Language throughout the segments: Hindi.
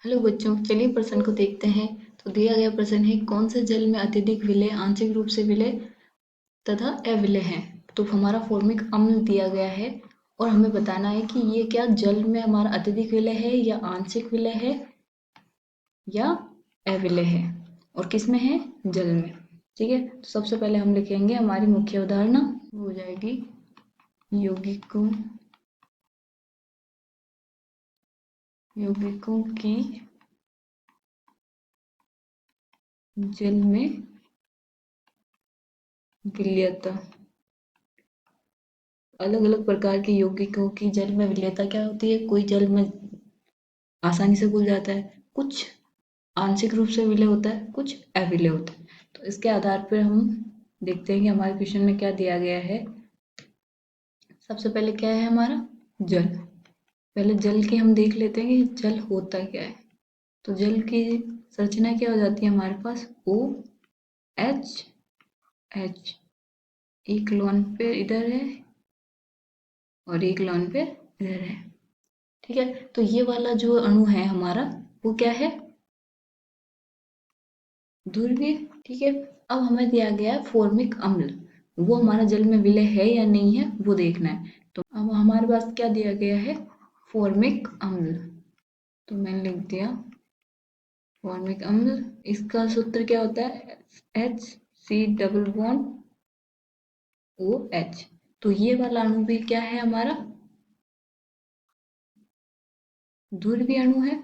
हेलो बच्चों, चलिए प्रश्न को देखते हैं। तो दिया गया प्रश्न है, कौन से जल में अत्यधिक विलय आंशिक रूप से विलय तथा अविलय है। तो हमारा फॉर्मिक अम्ल दिया गया है और हमें बताना है कि ये क्या जल में हमारा अत्यधिक विलय है या आंशिक विलय है या अविलय है, और किस में है, जल में। ठीक है, तो सबसे पहले हम लिखेंगे हमारी मुख्य अवधारणा, वो हो जाएगी यौगिकों की जल में विलयता। अलग अलग प्रकार के यौगिकों की जल में विलयता क्या होती है। कोई जल में आसानी से घुल जाता है, कुछ आंशिक रूप से विलय होता है, कुछ अविलय होता है। तो इसके आधार पर हम देखते हैं कि हमारे क्वेश्चन में क्या दिया गया है। सबसे पहले क्या है हमारा, जल। पहले जल की हम देख लेते हैं कि जल होता क्या है। तो जल की संरचना क्या हो जाती है हमारे पास, ओ एच एच, एक लोन पे इधर है और एक लोन पे इधर है। ठीक है, तो ये वाला जो अणु है हमारा, वो क्या है, ध्रुवीय। ठीक है, अब हमें दिया गया है फॉर्मिक अम्ल, वो हमारा जल में विलय है या नहीं है वो देखना है। तो अब हमारे पास क्या दिया गया है, फॉर्मिक अम्ल। तो मैंने लिख दिया फॉर्मिक अम्ल। इसका सूत्र क्या होता है, HC डबल बॉन्ड OH। तो ये वाला अणु भी क्या है हमारा, ध्रुवीय अणु है।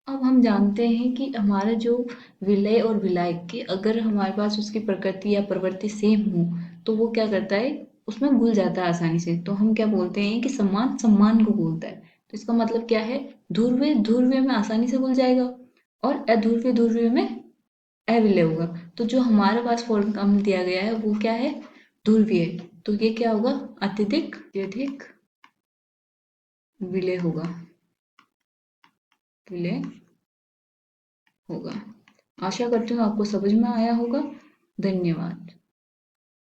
अब हम जानते हैं कि हमारा जो विलय और विलायक की अगर हमारे पास उसकी प्रकृति या प्रवृत्ति सेम हो तो वो क्या करता है, उसमें घुल जाता है आसानी से। तो हम क्या बोलते हैं कि सम्मान सम्मान को बोलता है। तो इसका मतलब क्या है, ध्रुवीय ध्रुवीय में आसानी से घुल जाएगा और अध्रुवीय ध्रुवीय में अविलय होगा। तो जो हमारे पास फॉर्म अम्ल दिया गया है वो क्या है, ध्रुवीय। तो ये क्या होगा, अत्यधिक अत्यधिक विलय होगा, विलय होगा। आशा करती हूँ आपको समझ में आया होगा। धन्यवाद।